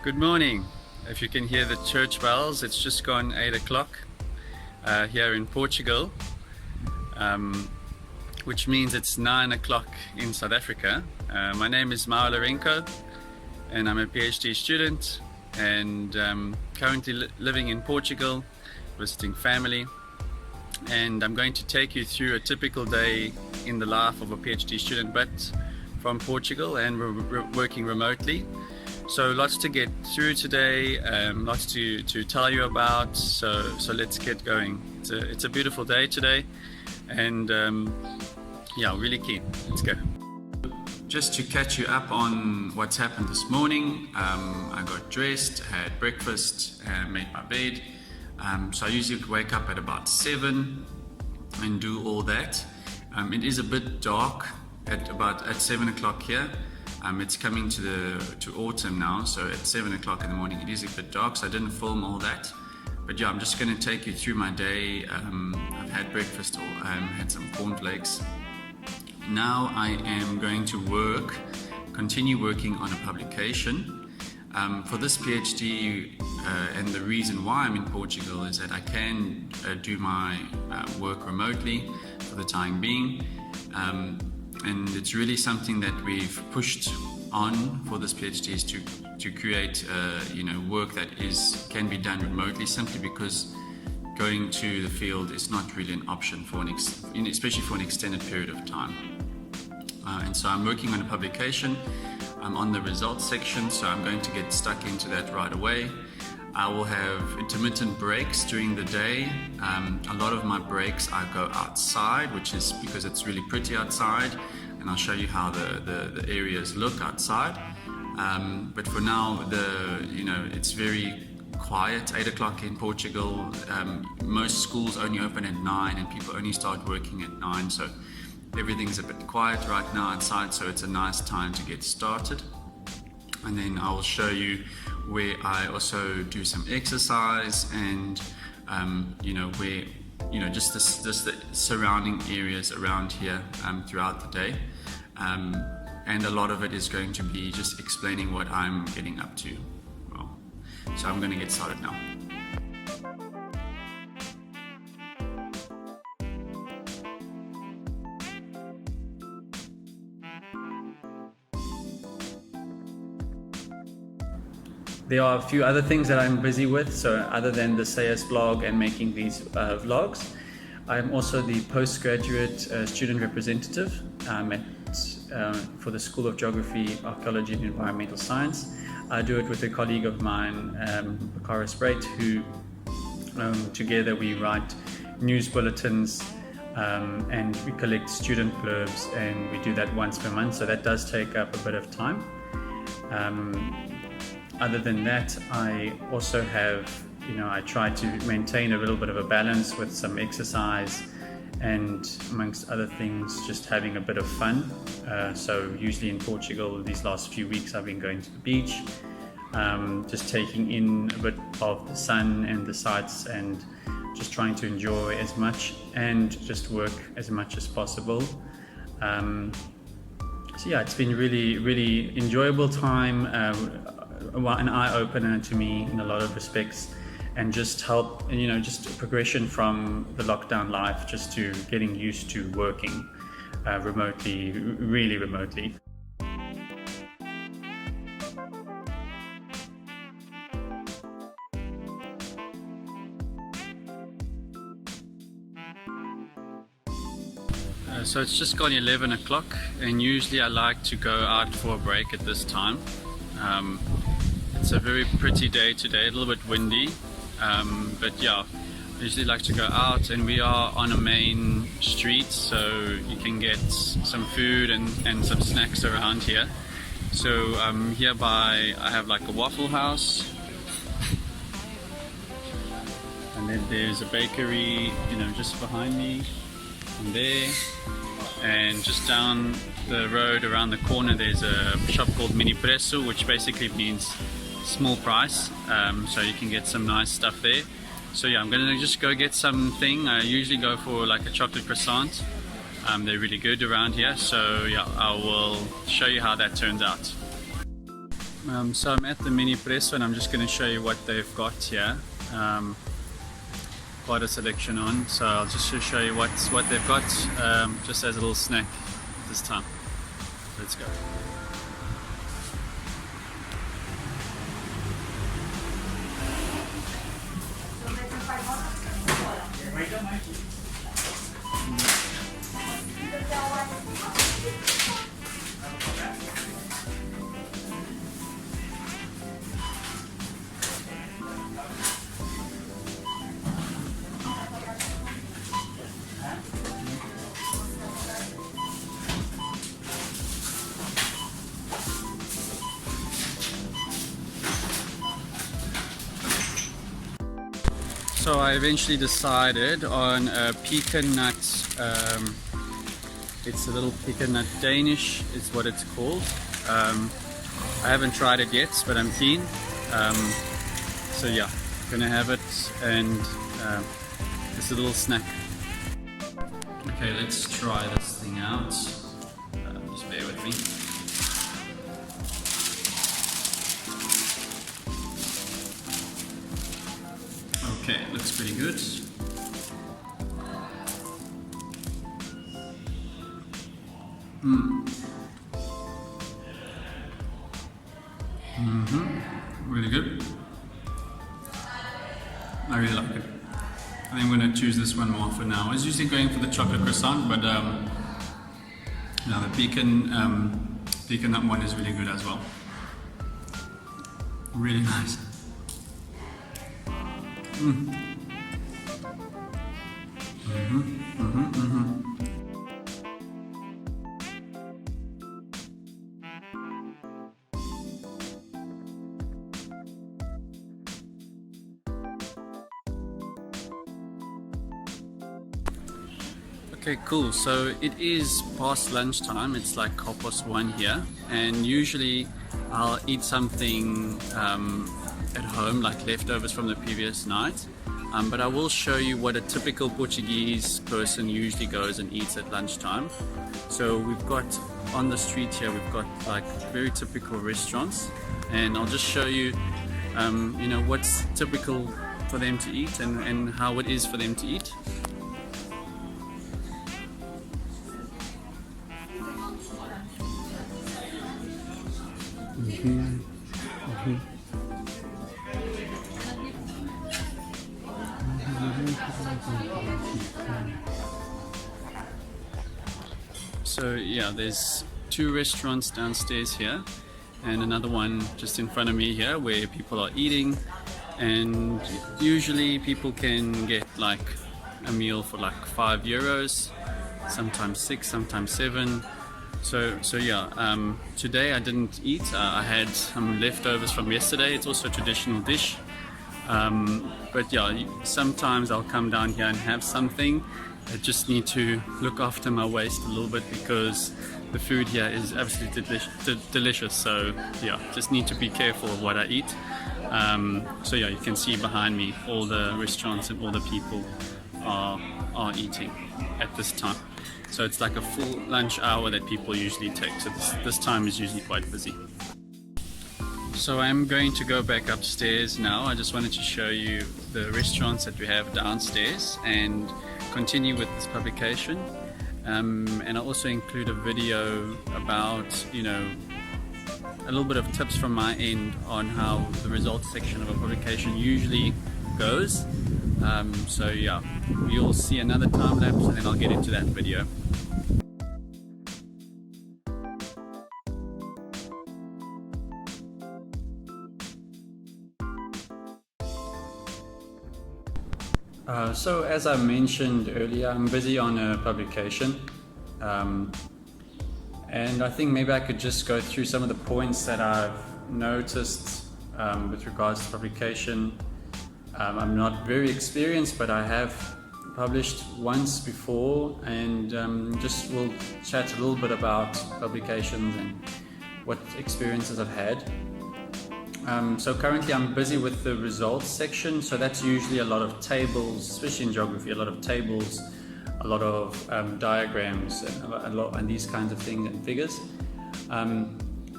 Good morning. If you can hear the church bells, it's just gone 8 o'clock here in Portugal, which means it's 9 o'clock in South Africa. My name is Mauro Lourenco and I'm a PhD student and currently living in Portugal, visiting family. And I'm going to take you through a typical day in the life of a PhD student, but from Portugal, and we're working remotely. So lots to get through today, lots to tell you about, so let's get going. It's a beautiful day today, and yeah, really keen. Let's go. Just to catch you up on what's happened this morning, I got dressed, had breakfast, made my bed. So I usually wake up at about 7 and do all that. It is a bit dark at 7 o'clock here. It's coming to autumn now, so at 7 o'clock in the morning it is a bit dark, so I didn't film all that. But yeah, I'm just going to take you through my day. I've had breakfast, or had some cornflakes. Now I am going to continue working on a publication. For this PhD, and the reason why I'm in Portugal is that I can do my work remotely for the time being. And it's really something that we've pushed on for this PhD, is to create work that can be done remotely, simply because going to the field is not really an option especially for an extended period of time. And so I'm working on a publication. I'm on the results section, so I'm going to get stuck into that right away. I will have intermittent breaks during the day. A lot of my breaks I go outside, which is because it's really pretty outside, and I'll show you how the areas look outside. But for now, it's very quiet. 8 o'clock in Portugal. Most schools only open at 9, and people only start working at 9. So everything's a bit quiet right now outside. So it's a nice time to get started. And then I will show you where I also do some exercise, and just the surrounding areas around here throughout the day. And a lot of it is going to be just explaining what I'm getting up to. So I'm going to get started now. There are a few other things that I'm busy with. So other than the SAYAS blog and making these vlogs, I'm also the postgraduate student representative for the School of Geography, Archaeology and Environmental Science. I do it with a colleague of mine, Bakara Sprate, who together we write news bulletins and we collect student blurbs, and we do that once per month, so that does take up a bit of time. Other than that, I also have, I try to maintain a little bit of a balance with some exercise and, amongst other things, just having a bit of fun. So usually in Portugal, these last few weeks, I've been going to the beach, just taking in a bit of the sun and the sights, and just trying to enjoy as much and just work as much as possible. So yeah, it's been really, really enjoyable time. An eye-opener to me in a lot of respects, and just help, just a progression from the lockdown life just to getting used to working remotely, really remotely. So it's just gone 11 o'clock, and usually I like to go out for a break at this time. It's a very pretty day today, a little bit windy, but yeah, I usually like to go out, and we are on a main street, so you can get some food and some snacks around here. So hereby I have like a Waffle House, and then there's a bakery, just behind me, and there, and just down the road around the corner there's a shop called Mini Preço, which basically means small price, so you can get some nice stuff there. So yeah, I'm gonna just go get something. I usually go for like a chocolate croissant. They're really good around here, so yeah, I will show you how that turns out. So I'm at the mini presso and I'm just going to show you what they've got here. Quite a selection on, so I'll just show you what they've got, just as a little snack this time. Let's go. So I eventually decided on a pecan nut, it's a little pecan nut Danish is what it's called. I haven't tried it yet, but I'm keen. So yeah, gonna have it, and it's a little snack. Okay, let's try this thing out. Just bear with me. Okay, looks pretty good. Really good. I really like it. I think I'm going to choose this one more for now. I was usually going for the chocolate croissant, but no, the pecan nut one is really good as well. Really nice. Okay, cool. So it is past lunchtime. It's like 1:30 here, and usually I'll eat something at home, like leftovers from the previous night. But I will show you what a typical Portuguese person usually goes and eats at lunchtime. So we've got on the street here, we've got like very typical restaurants, and I'll just show you, you know, what's typical for them to eat and how it is for them to eat. So yeah, there's 2 restaurants downstairs here and another one just in front of me here where people are eating, and usually people can get like a meal for like €5, sometimes 6, sometimes 7. So yeah, today I didn't eat. I had some leftovers from yesterday. It's also a traditional dish. But yeah, sometimes I'll come down here and have something. I just need to look after my waist a little bit because the food here is absolutely delicious. So yeah, just need to be careful of what I eat. So yeah, you can see behind me all the restaurants and all the people are eating at this time. So it's like a full lunch hour that people usually take. So this time is usually quite busy. So I'm going to go back upstairs now. I just wanted to show you the restaurants that we have downstairs and continue with this publication. And I'll also include a video about, you know, a little bit of tips from my end on how the results section of a publication usually goes. So yeah, you'll see another time lapse and then I'll get into that video. So as I mentioned earlier, I'm busy on a publication, and I think maybe I could just go through some of the points that I've noticed with regards to publication. I'm not very experienced, but I have published once before, and just we'll chat a little bit about publications and what experiences I've had. So currently I'm busy with the results section, so that's usually a lot of tables, especially in geography, a lot of tables, a lot of diagrams and these kinds of things and figures.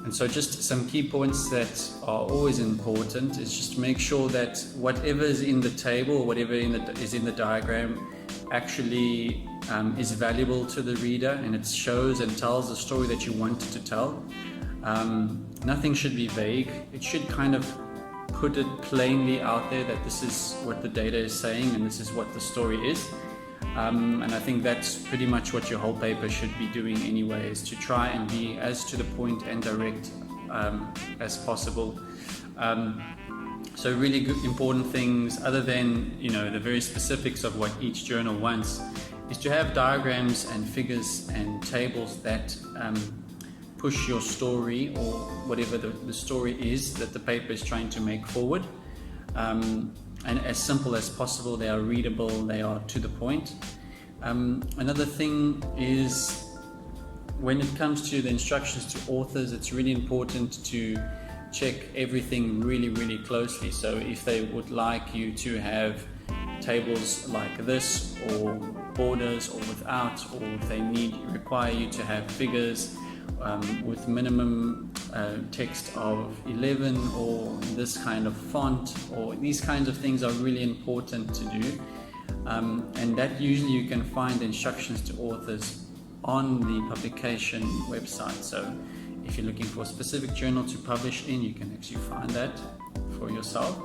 And so just some key points that are always important is just make sure that whatever is in the table, or whatever is in the diagram actually is valuable to the reader, and it shows and tells the story that you want to tell. Nothing should be vague. It should kind of put it plainly out there that this is what the data is saying and this is what the story is. And I think that's pretty much what your whole paper should be doing anyway, is to try and be as to the point and direct as possible. So really good, important things, other than the very specifics of what each journal wants, is to have diagrams and figures and tables that push your story, or whatever the story is that the paper is trying to make forward. And as simple as possible. They are readable, they are to the point. Another thing is, when it comes to the instructions to authors, it's really important to check everything really closely. So if they would like you to have tables like this, or borders, or without, or if they require you to have figures with minimum text of 11, or this kind of font, or these kinds of things are really important to do, and that usually you can find instructions to authors on the publication website. So if you're looking for a specific journal to publish in, you can actually find that for yourself.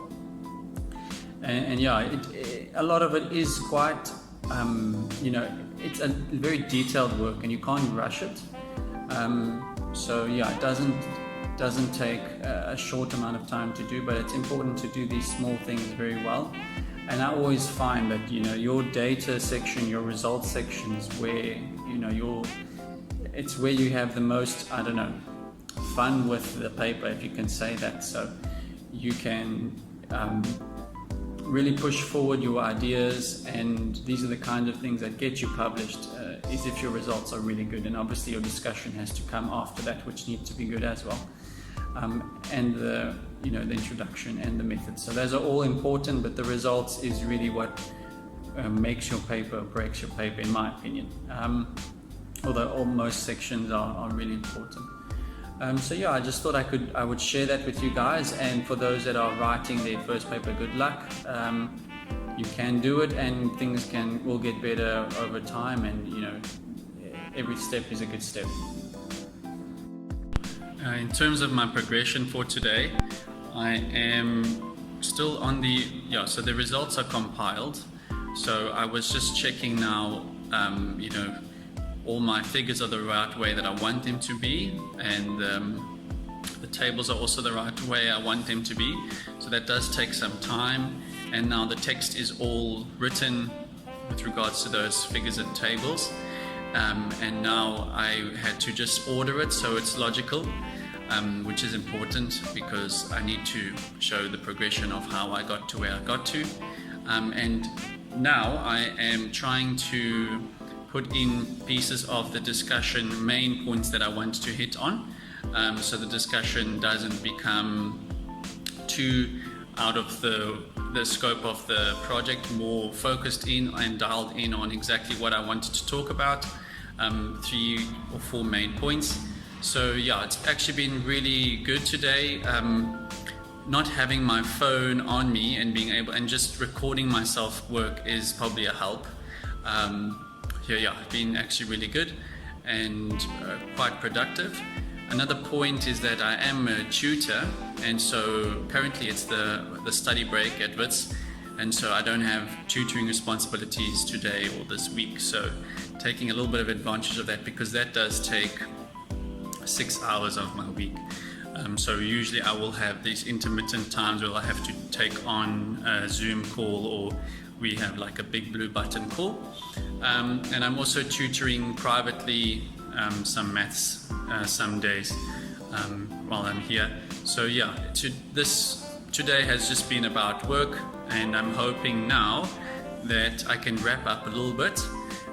And yeah, a lot of it is quite it's a very detailed work, and you can't rush it. So yeah, it doesn't take a short amount of time to do, but it's important to do these small things very well. And I always find that your data section, your results section is where it's where you have the most, fun with the paper, if you can say that. So you can really push forward your ideas, and these are the kind of things that get you published, is if your results are really good. And obviously your discussion has to come after that, which needs to be good as well, and the introduction and the method. So those are all important, but the results is really what makes your paper or breaks your paper, in my opinion, although almost sections are really important. So yeah, I just thought I would share that with you guys. And for those that are writing their first paper, good luck. You can do it, and things will get better over time, and every step is a good step. In terms of my progression for today, I am still on so the results are compiled. So I was just checking now, all my figures are the right way that I want them to be, and the tables are also the right way I want them to be. So that does take some time, and now the text is all written with regards to those figures and tables, and now I had to just order it so it's logical, which is important because I need to show the progression of how I got to where I got to, and now I am trying to put in pieces of the discussion, main points that I want to hit on, so the discussion doesn't become too out of the scope of the project, more focused in and dialed in on exactly what I wanted to talk about, 3 or 4 main points. So yeah, it's actually been really good today. Not having my phone on me and being able and just recording myself work is probably a help. Been actually really good and quite productive. Another point is that I am a tutor, and so currently it's the study break at WITS, and so I don't have tutoring responsibilities today or this week, so taking a little bit of advantage of that, because that does take 6 hours of my week. So usually I will have these intermittent times where I have to take on a Zoom call, or we have like a big blue button call. And I'm also tutoring privately some maths some days while I'm here. So yeah, today has just been about work, and I'm hoping now that I can wrap up a little bit,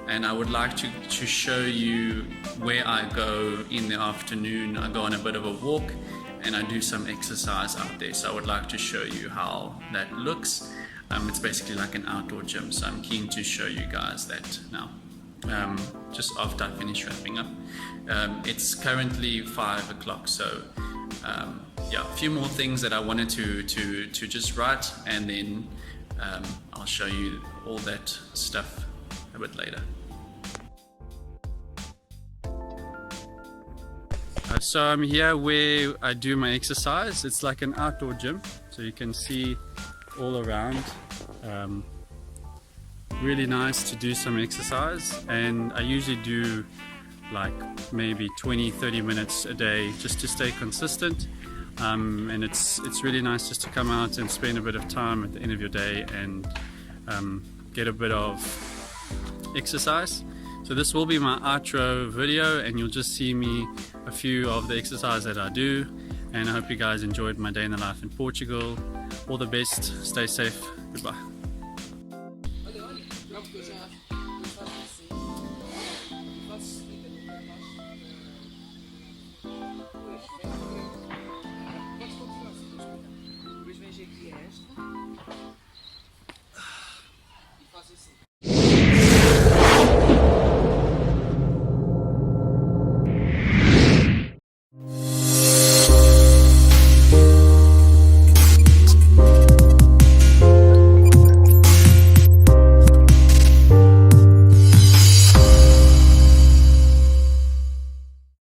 and I would like to show you where I go in the afternoon. I go on a bit of a walk and I do some exercise out there. So I would like to show you how that looks. It's basically like an outdoor gym, so I'm keen to show you guys that now. just after I finish wrapping up. It's currently 5 o'clock, so yeah, a few more things that I wanted to just write, and then I'll show you all that stuff a bit later. So I'm here where I do my exercise. It's like an outdoor gym, so you can see all around. Really nice to do some exercise, and I usually do like maybe 20-30 minutes a day just to stay consistent. And it's really nice just to come out and spend a bit of time at the end of your day and get a bit of exercise. So this will be my outro video, and you'll just see me a few of the exercise that I do. And I hope you guys enjoyed my day in the life in Portugal. All the best, stay safe, goodbye. Depois vem aqui esta.